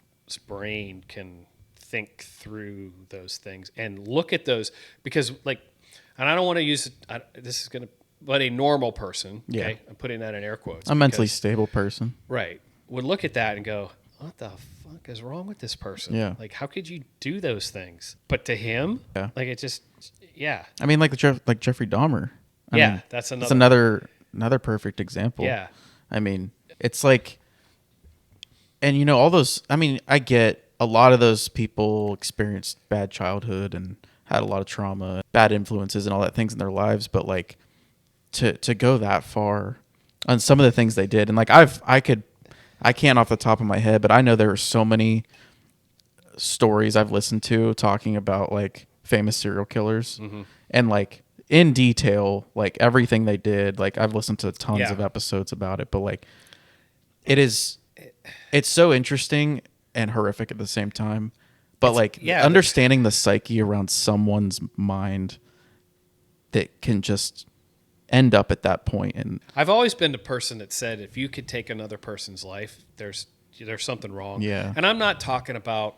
brain can think through those things and look at those because, like, and I don't want to use this is gonna, but a normal person, okay, Yeah. I'm putting that in air quotes, A mentally because- stable person. right, would look at that and go, what the fuck is wrong with this person? Yeah. Like, how could you do those things? But to him, Yeah. like, it just, yeah. I mean, like Jeffrey Dahmer. I Yeah, mean, that's it's another. another perfect example. Yeah. I mean, it's like, and all those. I mean, I get a lot of those people experienced bad childhood and had a lot of trauma, bad influences, and all that things in their lives. But like, to go that far on some of the things they did, and like I can't off the top of my head, but I know there are so many stories I've listened to talking about like famous serial killers and like in detail, like everything they did. Like I've listened to tons Yeah. of episodes about it, but like it's so interesting and horrific at the same time. But like yeah, understanding the psyche around someone's mind that can just end up at that point, and I've always been the person that said if you could take another person's life, there's something wrong. Yeah. And I'm not talking about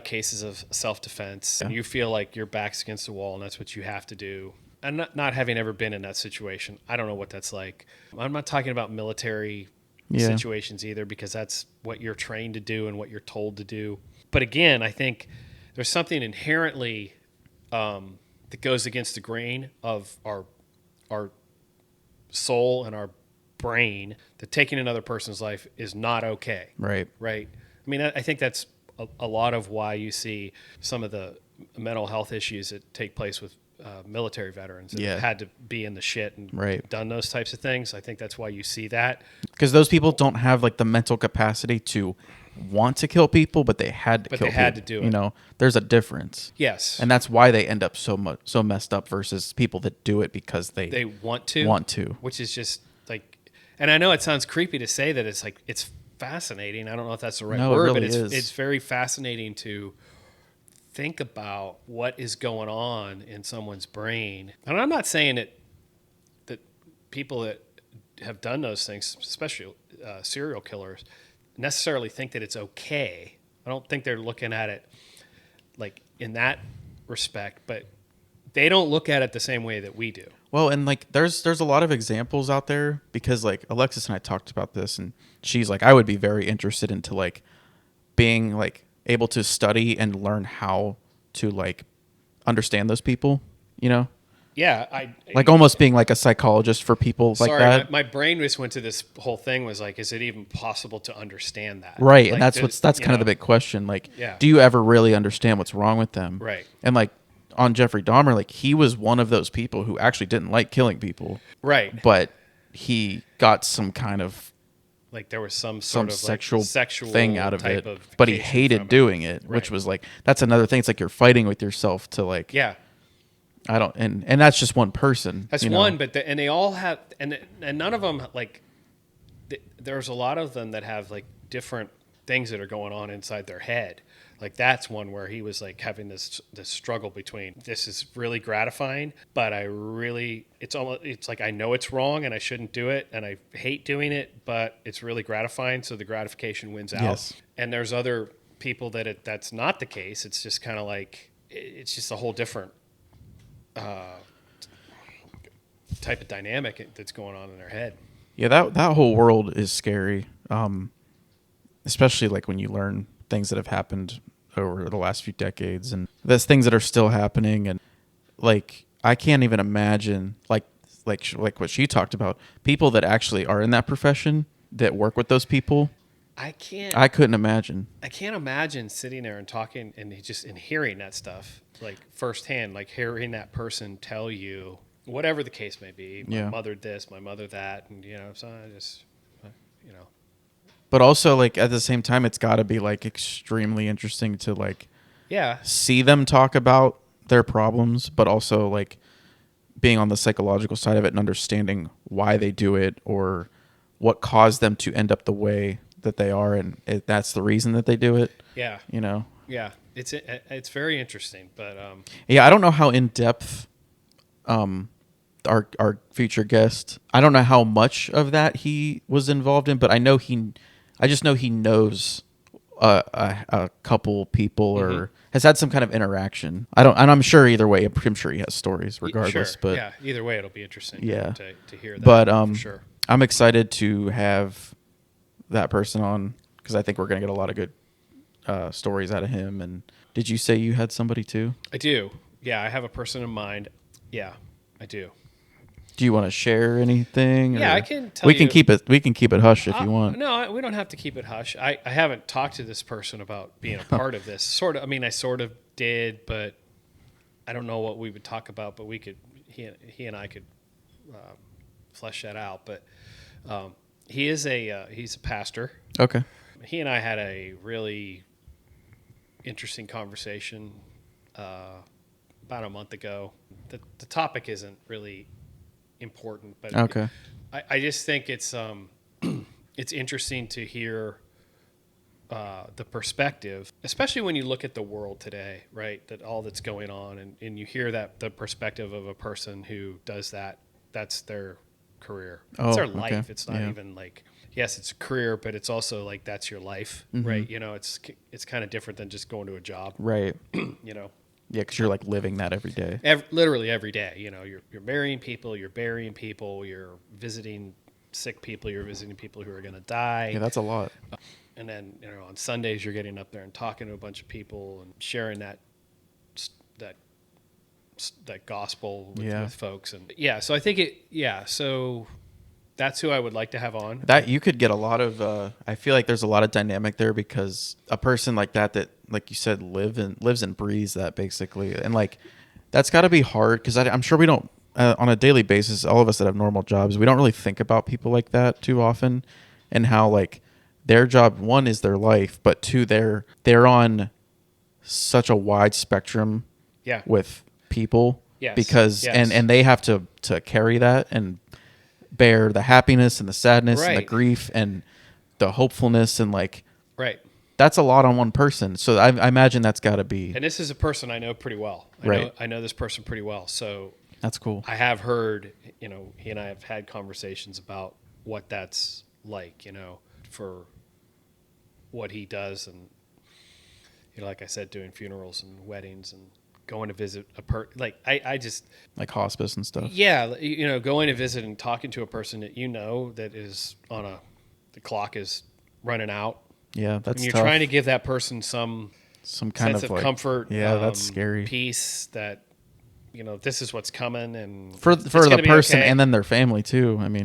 cases of self-defense and you feel like your back's against the wall and that's what you have to do. And not having ever been in that situation, I don't know what that's like. I'm not talking about military Yeah. situations either, because that's what you're trained to do and what you're told to do. But again, I think there's something inherently that goes against the grain of our soul and our brain, that taking another person's life is not okay. right. Right. I mean, I think that's a lot of why you see some of the mental health issues that take place with military veterans that Yeah. have had to be in the shit and Right. done those types of things. I think that's why you see that. Because those people don't have like the mental capacity to want to kill people, but they had to But kill they had people. to do it. There's a difference. Yes. And that's why they end up so messed up versus people that do it because they want to. Which is just like, and I know it sounds creepy to say that, it's fascinating. I don't know if that's the right No, it word, really but is. it's very fascinating to think about what is going on in someone's brain. And I'm not saying that people that have done those things, especially serial killers, necessarily think that it's okay. I don't think they're looking at it like in that respect, but they don't look at it the same way that we do. Well, and like there's a lot of examples out there because like Alexis and I talked about this, and she's like, I would be very interested into like being like able to study and learn how to like understand those people, Yeah, like almost being like a psychologist for people like sorry, that. my brain just went to this whole thing, was like, is it even possible to understand that? Right, Like, and that's there's- that's you kind of know, the big question. Like, Yeah. do you ever really understand what's wrong with them? Right. And like on Jeffrey Dahmer, like he was one of those people who actually didn't like killing people, right. but he got some kind of Like there was some some sort of sexual, like sexual thing out of type it, of but he vacation hated from it. doing it, which Right. was like that's another thing. It's like you're fighting with yourself to like Yeah, I don't and that's just one person. that's you know? one. But and they all have, and none of them, like there's a lot of them that have like different things that are going on inside their head. Like that's one where he was like having this struggle between, this is really gratifying, but it's like I know it's wrong and I shouldn't do it and I hate doing it, but it's really gratifying, so the gratification wins out. Yes. And there's other people that that's not the case. It's just kind of like, it's just a whole different type of dynamic that's going on in their head. Yeah, that whole world is scary. Especially like when you learn things that have happened over the last few decades, and there's things that are still happening, and like I can't even imagine like what she talked about, people that actually are in that profession that work with those people. I I couldn't imagine. I can't imagine sitting there and talking and hearing that stuff like firsthand, like hearing that person tell you whatever the case may be. My mother this, my mother that, and so I just, But also like at the same time, it's got to be like extremely interesting to like see them talk about their problems, but also like being on the psychological side of it and understanding why they do it or what caused them to end up the way that they are, and that's the reason that they do it. Yeah. Yeah. It's very interesting, but I don't know how in depth our future guest, I don't know how much of that he was involved in, but I just know he knows a couple people or has had some kind of interaction. And I'm sure either way, I'm sure he has stories regardless. Sure. But yeah, either way, it'll be interesting. To hear that. But for sure. I'm excited to have that person on because I think we're gonna get a lot of good stories out of him. And did you say you had somebody too? I do. Yeah, I have a person in mind. Yeah, I do. Do you want to share anything? Yeah, I can tell we you. can keep it. We can keep it hush if you want. No, we don't have to keep it hush. I haven't talked to this person about being a part of this. Sort of. I mean, I sort of did, but I don't know what we would talk about. But we could. He and I could flesh that out. But he's a pastor. Okay. He and I had a really interesting conversation about a month ago. The topic isn't really important, but okay. I just think it's it's interesting to hear the perspective, especially when you look at the world today, right? That all that's going on, and you hear that the perspective of a person who does that, that's their career. It's their life. Okay. It's not even like, yes, it's a career, but it's also like that's your life, right? It's kind of different than just going to a job, right? Yeah, because you're like living that every day. Literally every day. You're marrying people, you're burying people, you're visiting sick people, you're visiting people who are going to die. Yeah, that's a lot. And then on Sundays you're getting up there and talking to a bunch of people and sharing that gospel with folks. And so I think so that's who I would like to have on. That you could get a lot of. I feel like there's a lot of dynamic there because a person like that, like you said, lives and breathes that basically, and like that's got to be hard because I'm sure we don't on a daily basis. All of us that have normal jobs, we don't really think about people like that too often, and how like their job, one, is their life, but two, they're on such a wide spectrum with people. Yes. Because and they have to carry that and bear the happiness and the sadness and the grief and the hopefulness and like that's a lot on one person. So I imagine that's got to be. And this is a person I know pretty well. I know this person pretty well. So that's cool. I have heard, he and I have had conversations about what that's like, for what he does, and like I said, doing funerals and weddings and going to visit I just like hospice and stuff. Yeah, going to visit and talking to a person that that is the clock is running out. Yeah, that's and you're tough. trying to give that person some kind sense of comfort. Yeah, that's scary. Peace that this is what's coming, and for the person and then their family too. I mean,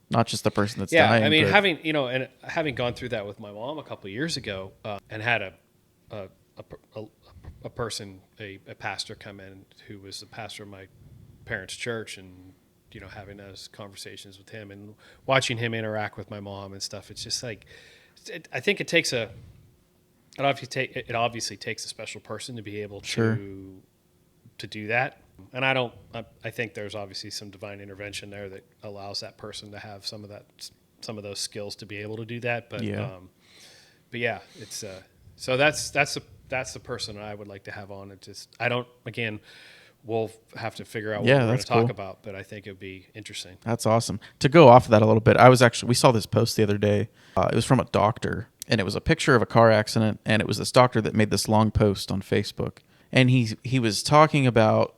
not just the person that's dying. I mean, having gone through that with my mom a couple of years ago, and had a person, a pastor come in who was the pastor of my parents' church, and having those conversations with him and watching him interact with my mom and stuff. It's just like, I think it obviously takes a special person to be able to do that. And I think there's obviously some divine intervention there that allows that person to have some of those skills to be able to do that. But it's so that's the person I would like to have on. It just, we'll have to figure out what we're going to talk about, but I think it would be interesting. That's awesome. To go off of that a little bit, we saw this post the other day. It was from a doctor, and it was a picture of a car accident, and it was this doctor that made this long post on Facebook. And he was talking about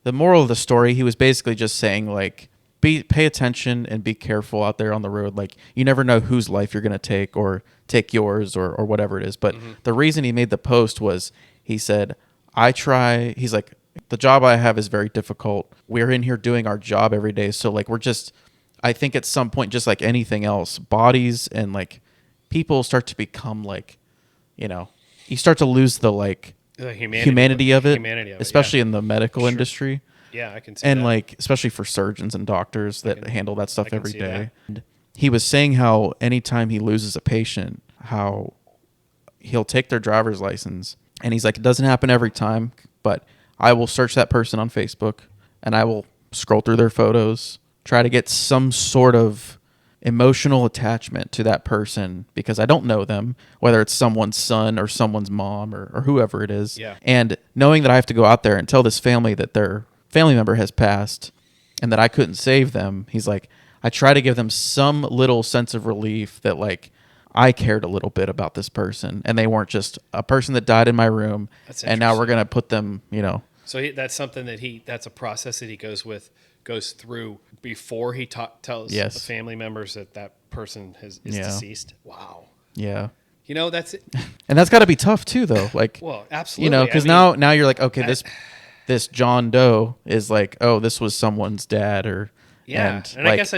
the moral of the story. He was basically just saying, like, pay attention and be careful out there on the road. Like, you never know whose life you're going to take, or take yours, or whatever it is. But the reason he made the post was, he said, he's like, the job I have is very difficult. We're in here doing our job every day. So like, I think at some point, just like anything else, bodies and like people start to become like, you start to lose the like The humanity of it, humanity of it, especially yeah. in the medical industry. Yeah, I can see And that. like, especially for surgeons and doctors that handle that stuff can every see day. that. And he was saying how anytime he loses a patient, how he'll take their driver's license, and he's like, it doesn't happen every time, but I will search that person on Facebook and I will scroll through their photos, try to get some sort of emotional attachment to that person, because I don't know them, whether it's someone's son or someone's mom or whoever it is. Yeah. And knowing that I have to go out there and tell this family that their family member has passed and that I couldn't save them, he's like, I try to give them some little sense of relief that like I cared a little bit about this person and they weren't just a person that died in my room. That's And now we're interesting. going to put them, So that's something that's a process that he goes through before he tells Yes. the family members that person is Yeah. deceased. Wow. yeah. That's it. And that's got to be tough too, though. Like, Well, absolutely. because I mean, now you're like, okay, this John Doe is like, oh, this was someone's dad, or yeah. And I like, guess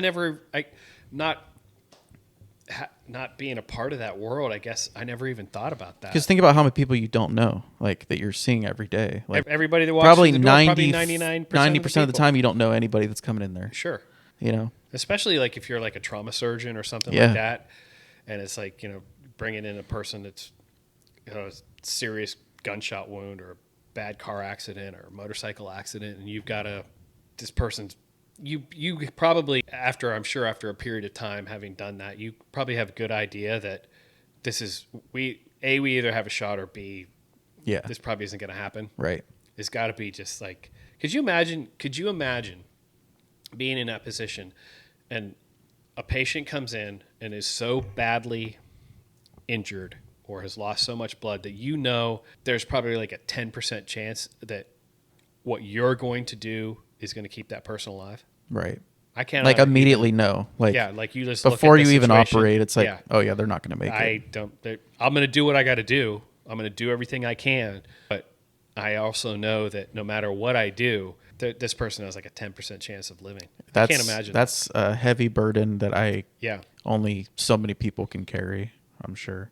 not being a part of that world, I guess I never even thought about that. because think about how many people you don't know, like that you're seeing every day. Like Everybody that walks probably through the door, 90, probably 99% 90% of the people. time you don't know anybody that's coming in there. Sure. Especially like if you're like a trauma surgeon or something Yeah. like that, and it's like bringing in a person that's a serious gunshot wound or a bad car accident or motorcycle accident, and you've got this person's you probably after a period of time having done that, you probably have a good idea that this is we either have a shot, or B, Yeah. this probably isn't going to happen. Right. It's got to be just like, could you imagine being in that position and a patient comes in and is so badly injured or has lost so much blood that there's probably like a 10% chance that what you're going to do is going to keep that person alive? Right. I can't Like immediately know. Like, Yeah, like you just look before at you the even situation. operate, it's like, Yeah. oh yeah, they're not going to make it. I'm going to do what I got to do. I'm going to do everything I can, but I also know that no matter what I do, this person has like a 10% chance of living. I can't imagine. That's a heavy burden that Yeah. only so many people can carry, I'm sure.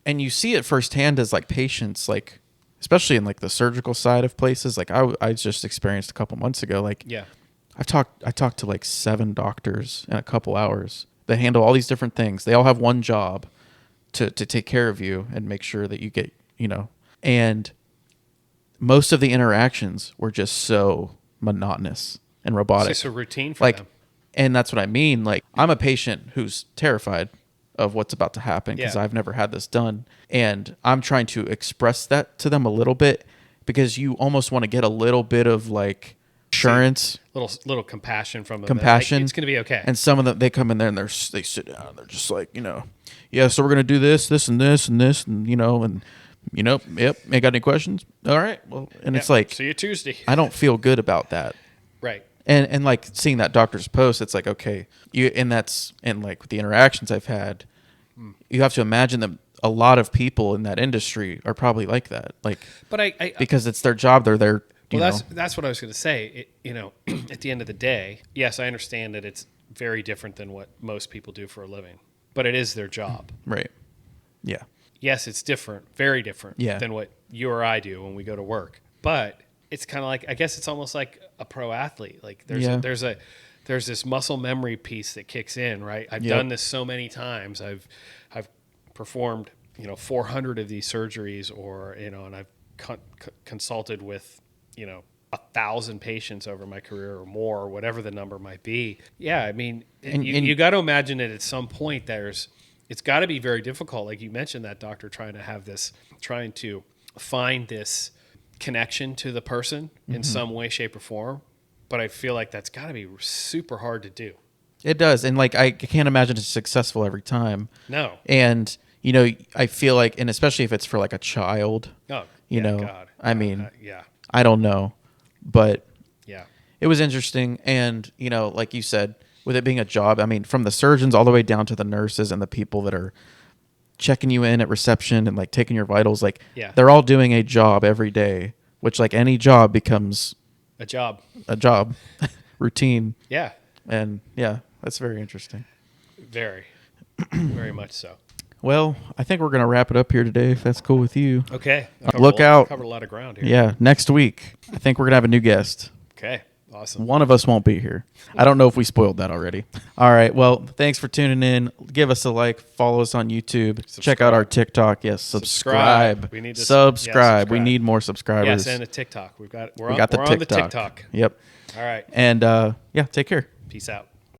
And you see it firsthand as like patients, like especially in like the surgical side of places. Like I just experienced a couple months ago. Like Yeah. I talked to like 7 doctors in a couple hours that handle all these different things. They all have one job to take care of you and make sure that you get, and most of the interactions were just so monotonous and robotic. It's just a routine for like, them. and that's what I mean. Like, I'm a patient who's terrified of what's about to happen because Yeah. I've never had this done. And I'm trying to express that to them a little bit, because you almost want to get a little bit of like assurance, Little compassion from them. compassion. Like, it's going to be okay. And some of them, they come in there and they sit down and they're just like, yeah, so we're going to do this, this and this and this. And, yep. Ain't got any questions? All right. Well, and it's like, see you Tuesday. I don't feel good about that. Right. And like seeing that doctor's post, it's like, okay, and like with the interactions I've had, you have to imagine that a lot of people in that industry are probably like that. Like, But I because it's their job, they're there. that's what I was going to say. At the end of the day, yes, I understand that it's very different than what most people do for a living, but it is their job. Right. Yeah. Yes, it's different, very different Yeah. than what you or I do when we go to work. But it's kind of like, I guess it's almost like a pro athlete. Like there's this muscle memory piece that kicks in, right? I've Yep. done this so many times. I've performed 400 of these surgeries, or and I've consulted with 1,000 patients over my career or more, or whatever the number might be. Yeah, I mean, you got to imagine that at some point it's got to be very difficult. Like you mentioned, that doctor trying to find this connection to the person in some way, shape, or form. But I feel like that's got to be super hard to do. It does. And like, I can't imagine it's successful every time. No. And, I feel like, and especially if it's for like a child, Oh, you yeah, know, God. I mean, Yeah. I don't know, but Yeah. it was interesting. And, you know, like you said, with it being a job, I mean, from the surgeons all the way down to the nurses and the people that are checking you in at reception and like taking your vitals, like Yeah. they're all doing a job every day, which like any job becomes A job. a job routine. Yeah. And yeah, that's very interesting. Very. Very much so. Well, I think we're going to wrap it up here today, if that's cool with you. Okay. Look out. Covered a lot of ground here. Yeah, next week, I think we're going to have a new guest. Okay. Awesome. One of us won't be here. I don't know if we spoiled that already. All right. Well, thanks for tuning in. Give us a like. Follow us on YouTube. Check out our TikTok. Yes, subscribe. We need to subscribe. We subscribe. need more subscribers. Yes, and a TikTok. We're we got the on TikTok. the TikTok. Yep. All right. And yeah, take care. Peace out.